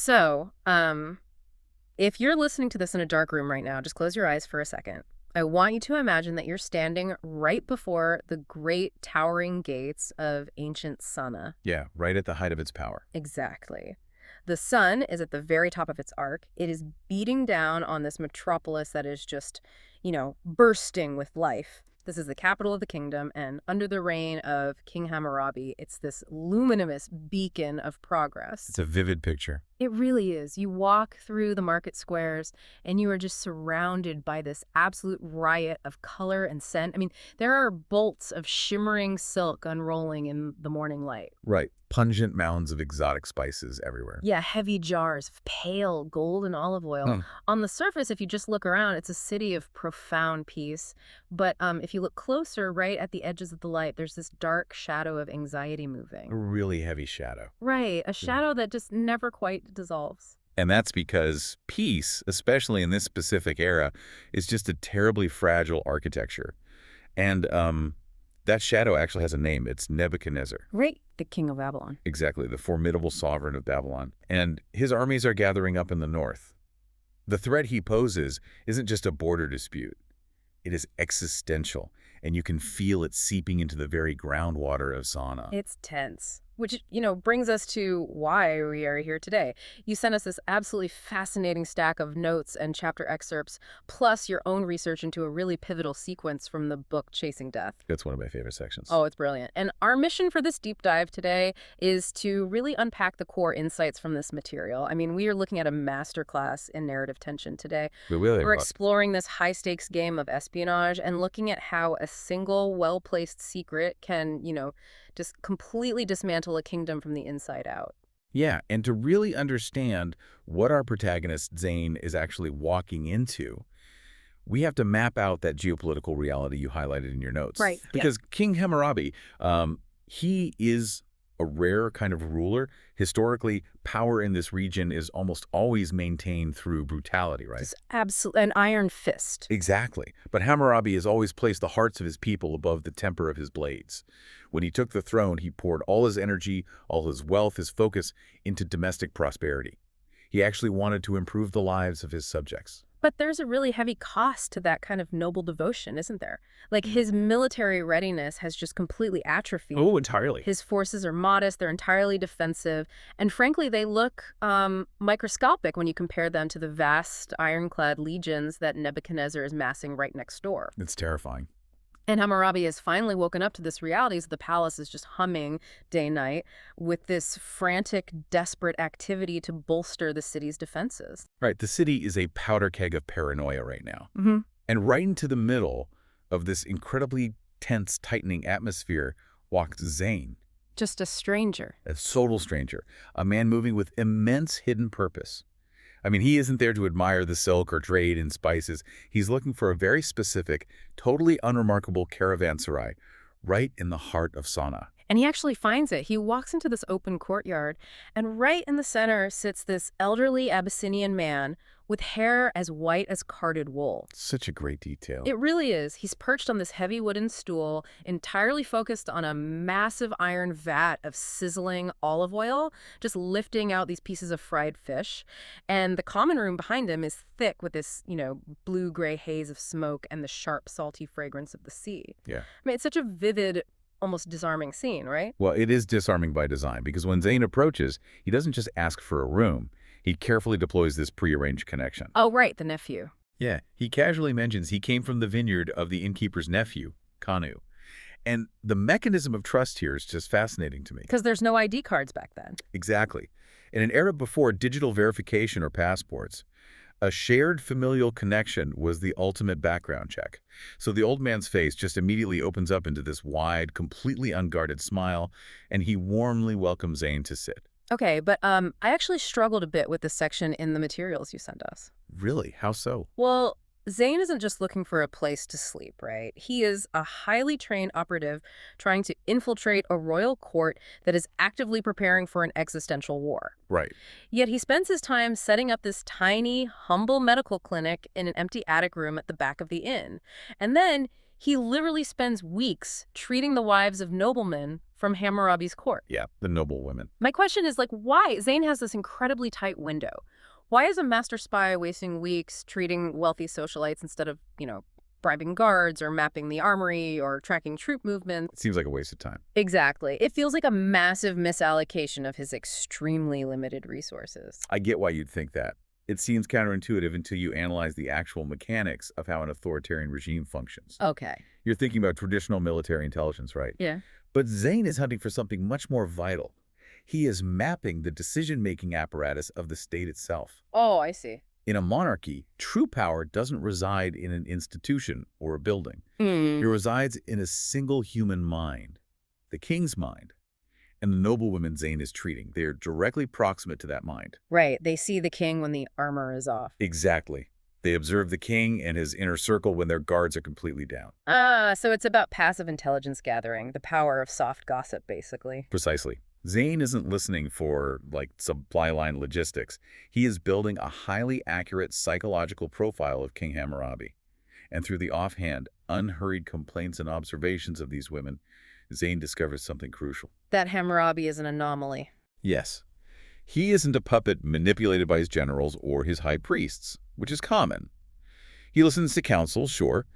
So, if you're listening to this in a dark room right now, just close your eyes for a second. I want you to imagine that you're standing right before the great towering gates of ancient Sana. Yeah, right at the height of its power. Exactly. The sun is at the very top of its arc. It is beating down on this metropolis that is just, bursting with life. This is the capital of the kingdom, and under the reign of King Hammurabi, it's this luminous beacon of progress. It's a vivid picture. It really is. You walk through the market squares and you are just surrounded by this absolute riot of color and scent. I mean, there are bolts of shimmering silk unrolling in the morning light. Right. Pungent mounds of exotic spices everywhere. Yeah, heavy jars of pale gold and olive oil. On the surface, if you just look around, it's a city of profound peace. But if you look closer, right at the edges of the light, there's this dark shadow of anxiety A moving. really heavy shadow. Right, a shadow that just never quite dissolves. And that's because peace, especially in this specific era, is just a terribly fragile architecture. And that shadow actually has a name. It's Nebuchadnezzar. Right, the king of Babylon. Exactly, the formidable sovereign of Babylon. And his armies are gathering up in the north. The threat he poses isn't just a border dispute. It is existential, and you can feel it seeping into the very groundwater of Sana. It's tense, which, brings us to why we are here today. You sent us this absolutely fascinating stack of notes and chapter excerpts, plus your own research into a really pivotal sequence from the book Chasing Death. That's one of my favorite sections. Oh, it's brilliant. And our mission for this deep dive today is to really unpack the core insights from this material. I mean, we are looking at a masterclass in narrative tension today. We're exploring this high-stakes game of espionage and looking at how a single, well-placed secret can, just completely dismantle a kingdom from the inside out. Yeah, and to really understand what our protagonist, Zayn, is actually walking into, we have to map out that geopolitical reality you highlighted in your notes. Right. Because King Hammurabi, he is a rare kind of ruler. Historically, power in this region is almost always maintained through brutality, right? Just absolutely an iron fist. Exactly. But Hammurabi has always placed the hearts of his people above the temper of his blades. When he took the throne, he poured all his energy, all his wealth, his focus into domestic prosperity. He actually wanted to improve the lives of his subjects. But there's a really heavy cost to that kind of noble devotion, isn't there? Like, his military readiness has just completely atrophied. Oh, entirely. His forces are modest, they're entirely defensive, and frankly, they look microscopic when you compare them to the vast ironclad legions that Nebuchadnezzar is massing right next door. It's terrifying. And Hammurabi has finally woken up to this reality as the palace is just humming day-night with this frantic, desperate activity to bolster the city's defenses. Right, the city is a powder keg of paranoia right now. Mm-hmm. And right into the middle of this incredibly tense, tightening atmosphere walks Zayn, Just a stranger. a total stranger, a man moving with immense hidden purpose. I mean, he isn't there to admire the silk or trade in spices. He's looking for a very specific, totally unremarkable caravanserai right in the heart of Sana. And he actually finds it. He walks into this open courtyard, and right in the center sits this elderly Abyssinian man with hair as white as carded wool. Such a great detail. It really is. He's perched on this heavy wooden stool, entirely focused on a massive iron vat of sizzling olive oil, just lifting out these pieces of fried fish. And the common room behind him is thick with this, blue-gray haze of smoke and the sharp, salty fragrance of the sea. Yeah. I mean, it's such a vivid, almost disarming scene, right? Well, it is disarming by design, because when Zayn approaches, he doesn't just ask for a room. He carefully deploys this prearranged connection. Oh, right, the nephew. Yeah, he casually mentions he came from the vineyard of the innkeeper's nephew, Kanu. And the mechanism of trust here is just fascinating to me. Because there's no ID cards back then. Exactly. In an era before digital verification or passports, a shared familial connection was the ultimate background check. So the old man's face just immediately opens up into this wide, completely unguarded smile, and he warmly welcomes Zayn to sit. Okay, but I actually struggled a bit with this section in the materials you sent us. Really? How so? Well, Zayn isn't just looking for a place to sleep, right? He is a highly trained operative trying to infiltrate a royal court that is actively preparing for an existential war. Right. Yet he spends his time setting up this tiny, humble medical clinic in an empty attic room at the back of the inn. And then he literally spends weeks treating the wives of noblemen from Hammurabi's court. Yeah, the noble women. My question is, like, why? Zayn has this incredibly tight window. Why is a master spy wasting weeks treating wealthy socialites instead of, bribing guards or mapping the armory or tracking troop movements? It seems like a waste of time. Exactly. It feels like a massive misallocation of his extremely limited resources. I get why you'd think that. It seems counterintuitive until you analyze the actual mechanics of how an authoritarian regime functions. Okay. You're thinking about traditional military intelligence, right? Yeah. But Zayn is hunting for something much more vital. He is mapping the decision-making apparatus of the state itself. Oh, I see. In a monarchy, true power doesn't reside in an institution or a building. It resides in a single human mind, the king's mind. And the noblewomen Zayn is treating, they are directly proximate to that mind. Right. They see the king when the armor is off. Exactly. They observe the king and his inner circle when their guards are completely down. So it's about passive intelligence gathering, the power of soft gossip, basically. Precisely. Zayn isn't listening for, supply line logistics. He is building a highly accurate psychological profile of King Hammurabi. And through the offhand, unhurried complaints and observations of these women, Zayn discovers something crucial. That Hammurabi is an anomaly. Yes. He isn't a puppet manipulated by his generals or his high priests, which is common. He listens to counsel, sure,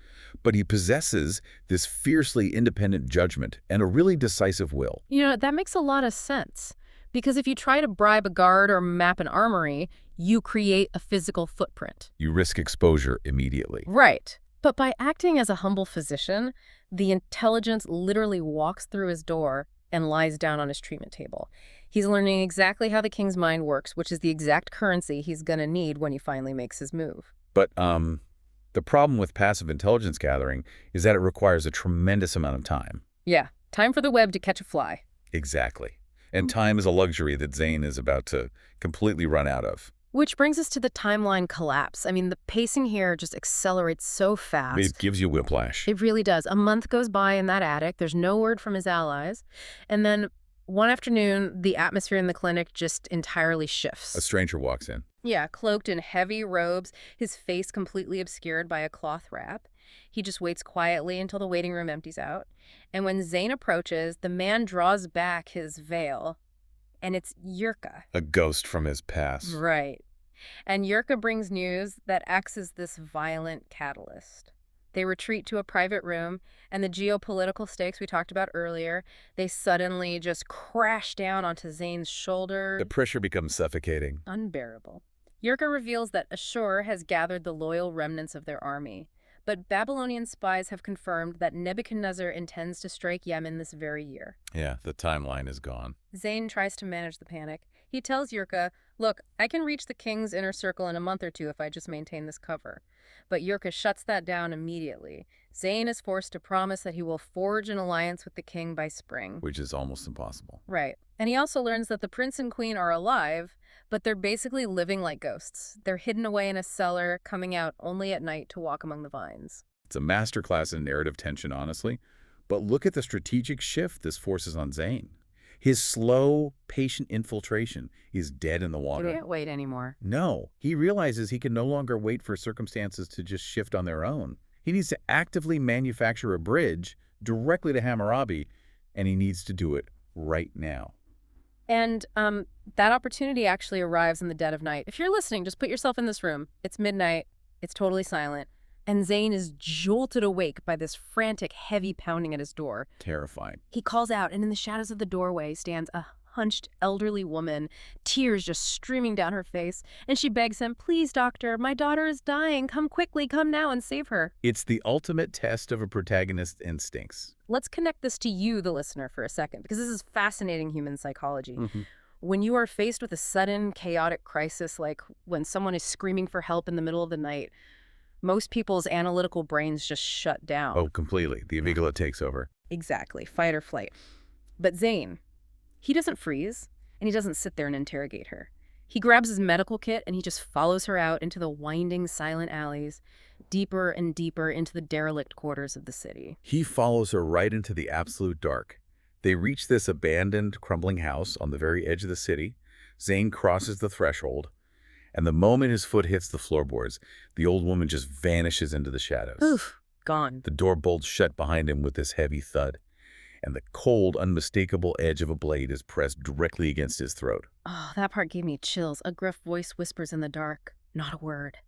but he possesses this fiercely independent judgment and a really decisive will. That makes a lot of sense. Because if you try to bribe a guard or map an armory, you create a physical footprint. You risk exposure immediately. Right. But by acting as a humble physician, the intelligence literally walks through his door and lies down on his treatment table. He's learning exactly how the king's mind works, which is the exact currency he's going to need when he finally makes his move. But, the problem with passive intelligence gathering is that it requires a tremendous amount of time. Yeah, time for the web to catch a fly. Exactly. And time is a luxury that Zayn is about to completely run out of. Which brings us to the timeline collapse. I mean, the pacing here just accelerates so fast. It gives you whiplash. It really does. A month goes by in that attic. There's no word from his allies. And then one afternoon, the atmosphere in the clinic just entirely shifts. A stranger walks in. Yeah, cloaked in heavy robes, his face completely obscured by a cloth wrap. He just waits quietly until the waiting room empties out. And when Zayn approaches, the man draws back his veil, and it's Yurka. A ghost from his past. Right. And Yurka brings news that acts as this violent catalyst. They retreat to a private room, and the geopolitical stakes we talked about earlier, they suddenly just crash down onto Zayn's shoulder. The pressure becomes suffocating. Unbearable. Yurka reveals that Ashur has gathered the loyal remnants of their army, but Babylonian spies have confirmed that Nebuchadnezzar intends to strike Yemen this very year. Yeah, the timeline is gone. Zayn tries to manage the panic. He tells Yurka, look, I can reach the king's inner circle in a month or two if I just maintain this cover. But Yurka shuts that down immediately. Zayn is forced to promise that he will forge an alliance with the king by spring. Which is almost impossible. Right. And he also learns that the prince and queen are alive, but they're basically living like ghosts. They're hidden away in a cellar, coming out only at night to walk among the vines. It's a masterclass in narrative tension, honestly. But look at the strategic shift this forces on Zayn. His slow, patient infiltration is dead in the water. He can't wait anymore. No, he realizes he can no longer wait for circumstances to just shift on their own. He needs to actively manufacture a bridge directly to Hammurabi, and he needs to do it right now. And that opportunity actually arrives in the dead of night. If you're listening, just put yourself in this room. It's midnight. It's totally silent. And Zayn is jolted awake by this frantic, heavy pounding at his door. Terrifying. He calls out, and in the shadows of the doorway stands a hunched elderly woman, tears just streaming down her face. And she begs him, please, doctor, my daughter is dying. Come quickly, come now and save her. It's the ultimate test of a protagonist's instincts. Let's connect this to you, the listener, for a second, because this is fascinating human psychology. When you are faced with a sudden, chaotic crisis, like when someone is screaming for help in the middle of the night, most people's analytical brains just shut down. Oh, completely. The amygdala takes over. Exactly. Fight or flight. But Zayn, he doesn't freeze, and he doesn't sit there and interrogate her. He grabs his medical kit, and he just follows her out into the winding, silent alleys, deeper and deeper into the derelict quarters of the city. He follows her right into the absolute dark. They reach this abandoned, crumbling house on the very edge of the city. Zayn crosses the threshold, and the moment his foot hits the floorboards, the old woman just vanishes into the shadows. Oof, gone. The door bolts shut behind him with this heavy thud, and the cold, unmistakable edge of a blade is pressed directly against his throat. Oh, that part gave me chills. A gruff voice whispers in the dark, not a word.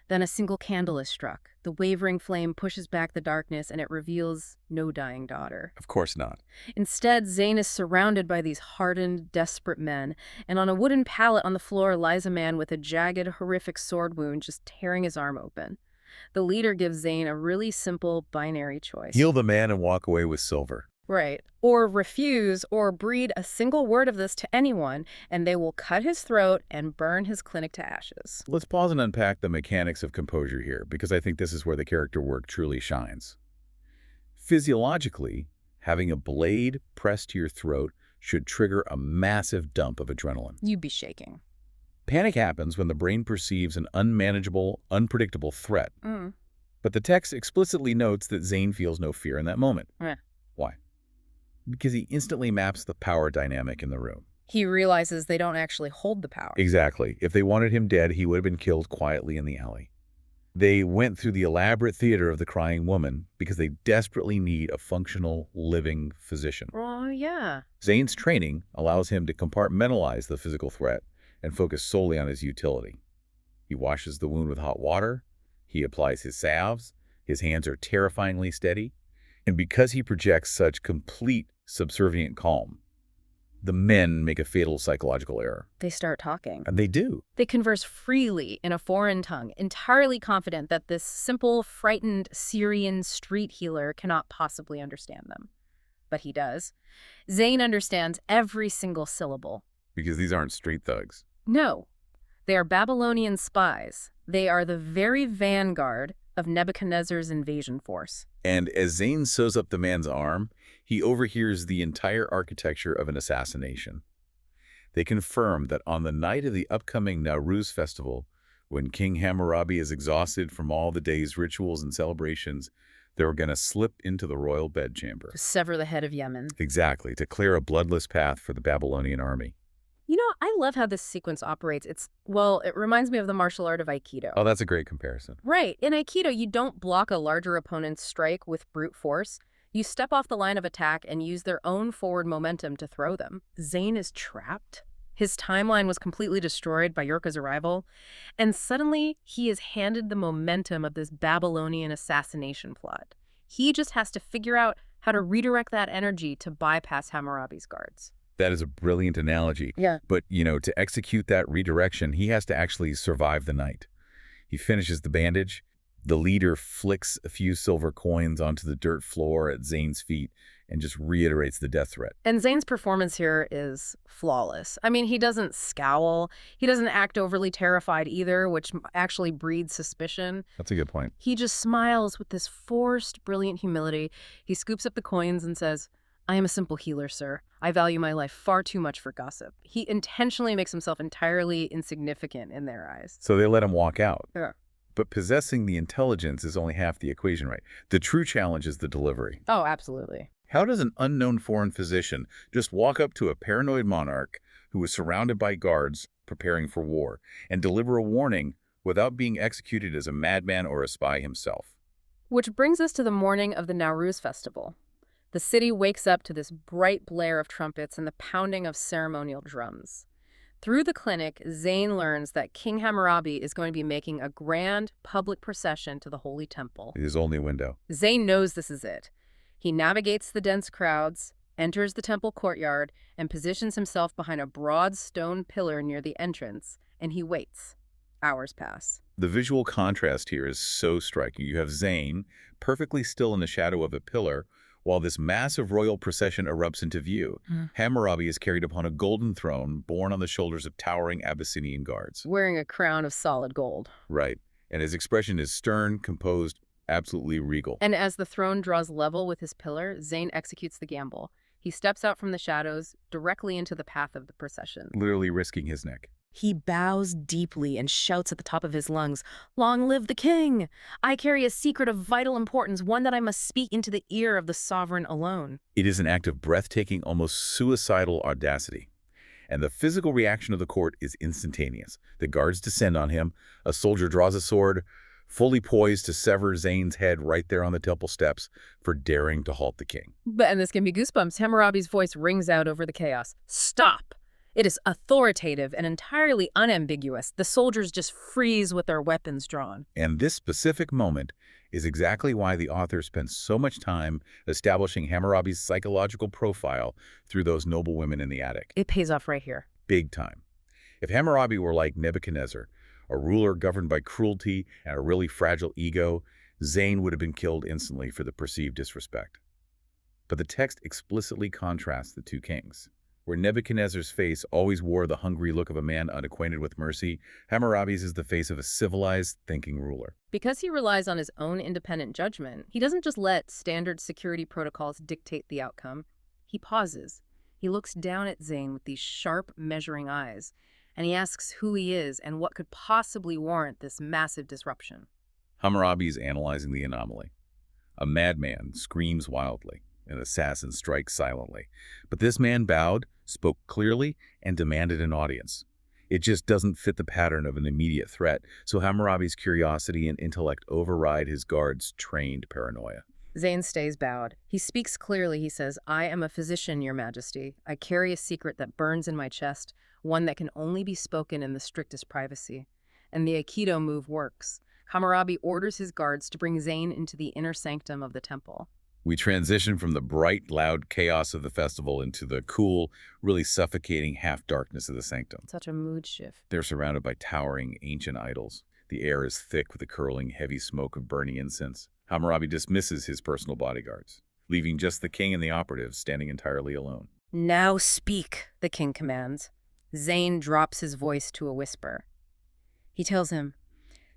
Then a single candle is struck. The wavering flame pushes back the darkness, and it reveals no dying daughter. Of course not. Instead, Zayn is surrounded by these hardened, desperate men, and on a wooden pallet on the floor lies a man with a jagged, horrific sword wound just tearing his arm open. The leader gives Zayn a really simple binary choice. Heal the man and walk away with silver. Right. Or refuse or breathe a single word of this to anyone, and they will cut his throat and burn his clinic to ashes. Let's pause and unpack the mechanics of composure here, because I think this is where the character work truly shines. Physiologically, having a blade pressed to your throat should trigger a massive dump of adrenaline. You'd be shaking. Panic happens when the brain perceives an unmanageable, unpredictable threat. But the text explicitly notes that Zayn feels no fear in that moment. Why? Because he instantly maps the power dynamic in the room. He realizes they don't actually hold the power. Exactly. If they wanted him dead, he would have been killed quietly in the alley. They went through the elaborate theater of the crying woman because they desperately need a functional, living physician. Oh, yeah. Zayn's training allows him to compartmentalize the physical threat and focus solely on his utility. He washes the wound with hot water. He applies his salves. His hands are terrifyingly steady. And because he projects such complete subservient calm, the men make a fatal psychological error. They start talking. And they do. They converse freely in a foreign tongue, entirely confident that this simple, frightened Syrian street healer cannot possibly understand them. But he does. Zayn understands every single syllable. Because these aren't street thugs. No. They are Babylonian spies. They are the very vanguard of Nebuchadnezzar's invasion force. And as Zayn sews up the man's arm, he overhears the entire architecture of an assassination. They confirm that on the night of the upcoming Nowruz festival, when King Hammurabi is exhausted from all the day's rituals and celebrations, they're going to slip into the royal bedchamber. To sever the head of Yemen. Exactly, to clear a bloodless path for the Babylonian army. You know, I love how this sequence operates. It reminds me of the martial art of Aikido. Oh, that's a great comparison. Right. In Aikido, you don't block a larger opponent's strike with brute force. You step off the line of attack and use their own forward momentum to throw them. Zayn is trapped. His timeline was completely destroyed by Yorka's arrival, and suddenly he is handed the momentum of this Babylonian assassination plot. He just has to figure out how to redirect that energy to bypass Hammurabi's guards. That is a brilliant analogy. Yeah. But, to execute that redirection, he has to actually survive the night. He finishes the bandage. The leader flicks a few silver coins onto the dirt floor at Zayn's feet and just reiterates the death threat. And Zayn's performance here is flawless. I mean, he doesn't scowl. He doesn't act overly terrified either, which actually breeds suspicion. That's a good point. He just smiles with this forced, brilliant humility. He scoops up the coins and says, "I am a simple healer, sir. I value my life far too much for gossip." He intentionally makes himself entirely insignificant in their eyes. So they let him walk out. Yeah. But possessing the intelligence is only half the equation, right? The true challenge is the delivery. Oh, absolutely. How does an unknown foreign physician just walk up to a paranoid monarch who is surrounded by guards preparing for war and deliver a warning without being executed as a madman or a spy himself? Which brings us to the morning of the Nowruz festival. The city wakes up to this bright blare of trumpets and the pounding of ceremonial drums. Through the clinic, Zayn learns that King Hammurabi is going to be making a grand public procession to the Holy Temple. His only window. Zayn knows this is it. He navigates the dense crowds, enters the temple courtyard, and positions himself behind a broad stone pillar near the entrance, and he waits. Hours pass. The visual contrast here is so striking. You have Zayn perfectly still in the shadow of a pillar, while this massive royal procession erupts into view. Hammurabi is carried upon a golden throne borne on the shoulders of towering Abyssinian guards. Wearing a crown of solid gold. Right. And his expression is stern, composed, absolutely regal. And as the throne draws level with his pillar, Zayn executes the gamble. He steps out from the shadows directly into the path of the procession. Literally risking his neck. He bows deeply and shouts at the top of his lungs, "Long live the king! I carry a secret of vital importance, one that I must speak into the ear of the sovereign alone." It is an act of breathtaking, almost suicidal audacity. And the physical reaction of the court is instantaneous. The guards descend on him. A soldier draws a sword, fully poised to sever Zayn's head right there on the temple steps for daring to halt the king. And this can be goosebumps. Hammurabi's voice rings out over the chaos. Stop! It is authoritative and entirely unambiguous. The soldiers just freeze with their weapons drawn. And this specific moment is exactly why the author spends so much time establishing Hammurabi's psychological profile through those noble women in the attic. It pays off right here. Big time. If Hammurabi were like Nebuchadnezzar, a ruler governed by cruelty and a really fragile ego, Zayn would have been killed instantly for the perceived disrespect. But the text explicitly contrasts the two kings. Where Nebuchadnezzar's face always wore the hungry look of a man unacquainted with mercy, Hammurabi's is the face of a civilized, thinking ruler. Because he relies on his own independent judgment, he doesn't just let standard security protocols dictate the outcome. He pauses. He looks down at Zayn with these sharp, measuring eyes, and he asks who he is and what could possibly warrant this massive disruption. Hammurabi is analyzing the anomaly. A madman screams wildly. An assassin strikes silently. But this man bowed, spoke clearly, and demanded an audience. It just doesn't fit the pattern of an immediate threat, so Hammurabi's curiosity and intellect override his guard's trained paranoia. Zayn stays bowed. He speaks clearly. He says, "I am a physician, Your Majesty. I carry a secret that burns in my chest, one that can only be spoken in the strictest privacy." And the Aikido move works. Hammurabi orders his guards to bring Zayn into the inner sanctum of the temple. We transition from the bright, loud chaos of the festival into the cool, really suffocating half-darkness of the sanctum. Such a mood shift. They're surrounded by towering, ancient idols. The air is thick with the curling, heavy smoke of burning incense. Hammurabi dismisses his personal bodyguards, leaving just the king and the operatives standing entirely alone. "Now speak," the king commands. Zayn drops his voice to a whisper. He tells him,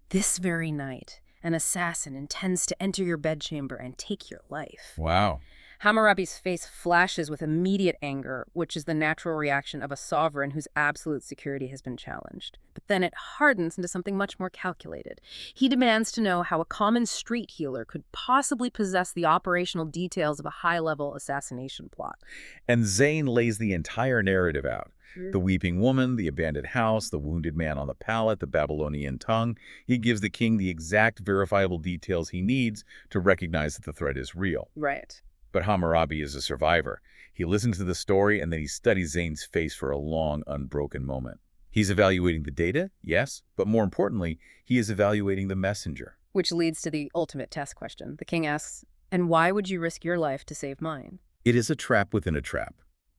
"This very night, an assassin intends to enter your bedchamber and take your life." Wow. Hammurabi's face flashes with immediate anger, which is the natural reaction of a sovereign whose absolute security has been challenged. But then it hardens into something much more calculated. He demands to know how a common street healer could possibly possess the operational details of a high-level assassination plot. And Zayn lays the entire narrative out. The weeping woman, the abandoned house, the wounded man on the pallet, the Babylonian tongue. He gives the king the exact verifiable details he needs to recognize that the threat is real. Right. But Hammurabi is a survivor. He listens to the story and then he studies Zayn's face for a long, unbroken moment. He's evaluating the data, yes, but more importantly, he is evaluating the messenger. Which leads to the ultimate test question. The king asks, "And why would you risk your life to save mine?" It is a trap within a trap.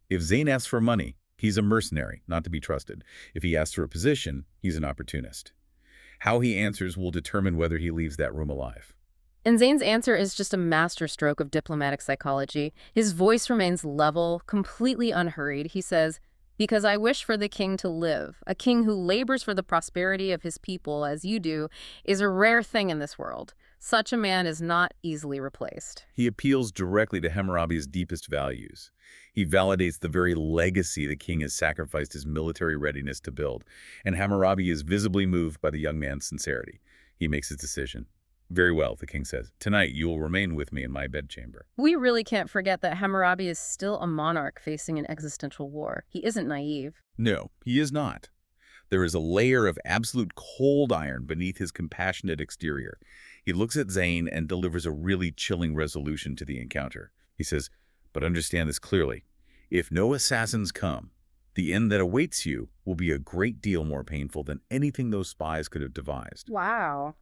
If Zayn asks for money, he's a mercenary, not to be trusted. If he asks for a position, he's an opportunist. How he answers will determine whether he leaves that room alive. And Zayn's answer is just a masterstroke of diplomatic psychology. His voice remains level, completely unhurried. He says, "Because I wish for the king to live. A king who labors for the prosperity of his people, as you do, is a rare thing in this world. Such a man is not easily replaced." He appeals directly to Hammurabi's deepest values. He validates the very legacy the king has sacrificed his military readiness to build, and Hammurabi is visibly moved by the young man's sincerity. He makes his decision. "Very well," the king says. "Tonight you will remain with me in my bedchamber." We really can't forget that Hammurabi is still a monarch facing an existential war. He isn't naive. No, he is not. There is a layer of absolute cold iron beneath his compassionate exterior. He looks at Zayn and delivers a really chilling resolution to the encounter. He says, "But understand this clearly. If no assassins come, the end that awaits you will be a great deal more painful than anything those spies could have devised." Wow.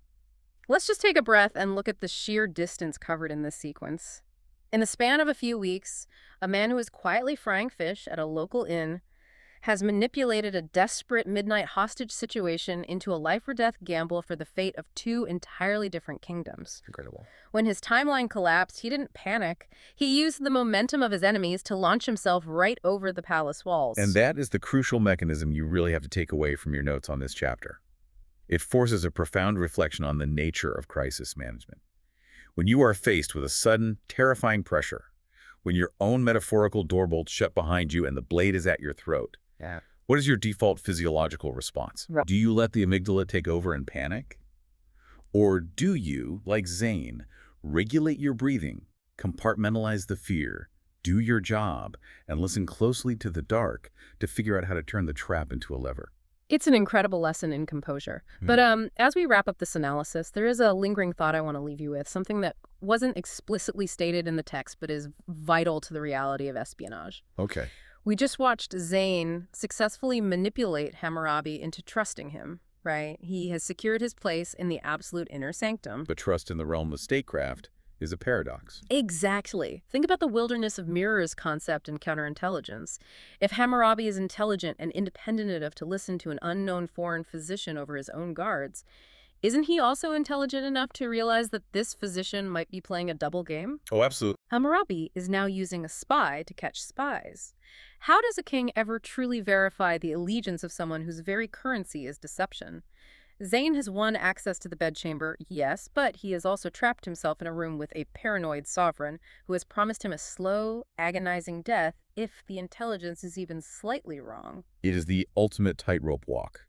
Let's just take a breath and look at the sheer distance covered in this sequence. In the span of a few weeks, a man who is quietly frying fish at a local inn has manipulated a desperate midnight hostage situation into a life-or-death gamble for the fate of two entirely different kingdoms. Incredible. When his timeline collapsed, he didn't panic. He used the momentum of his enemies to launch himself right over the palace walls. And that is the crucial mechanism you really have to take away from your notes on this chapter. It forces a profound reflection on the nature of crisis management. When you are faced with a sudden, terrifying pressure, when your own metaphorical door bolts shut behind you and the blade is at your throat, what is your default physiological response? Right. Do you let the amygdala take over and panic? Or do you, like Zayn, regulate your breathing, compartmentalize the fear, do your job, and listen closely to the dark to figure out how to turn the trap into a lever? It's an incredible lesson in composure. Hmm. But as we wrap up this analysis, there is a lingering thought I want to leave you with, something that wasn't explicitly stated in the text but is vital to the reality of espionage. Okay. We just watched Zayn successfully manipulate Hammurabi into trusting him, right? He has secured his place in the absolute inner sanctum. But trust in the realm of statecraft is a paradox. Exactly. Think about the wilderness of mirrors concept in counterintelligence. If Hammurabi is intelligent and independent enough to listen to an unknown foreign physician over his own guards, isn't he also intelligent enough to realize that this physician might be playing a double game? Oh, absolutely. Hammurabi is now using a spy to catch spies. How does a king ever truly verify the allegiance of someone whose very currency is deception? Zayn has won access to the bedchamber, yes, but he has also trapped himself in a room with a paranoid sovereign who has promised him a slow, agonizing death if the intelligence is even slightly wrong. It is the ultimate tightrope walk.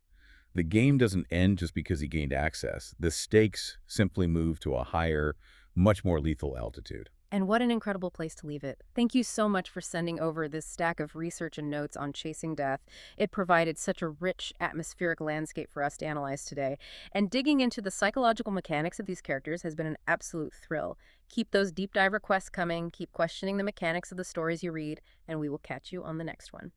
The game doesn't end just because he gained access. The stakes simply move to a higher, much more lethal altitude. And what an incredible place to leave it. Thank you so much for sending over this stack of research and notes on chasing death. It provided such a rich atmospheric landscape for us to analyze today. And digging into the psychological mechanics of these characters has been an absolute thrill. Keep those deep dive requests coming, keep questioning the mechanics of the stories you read, and we will catch you on the next one.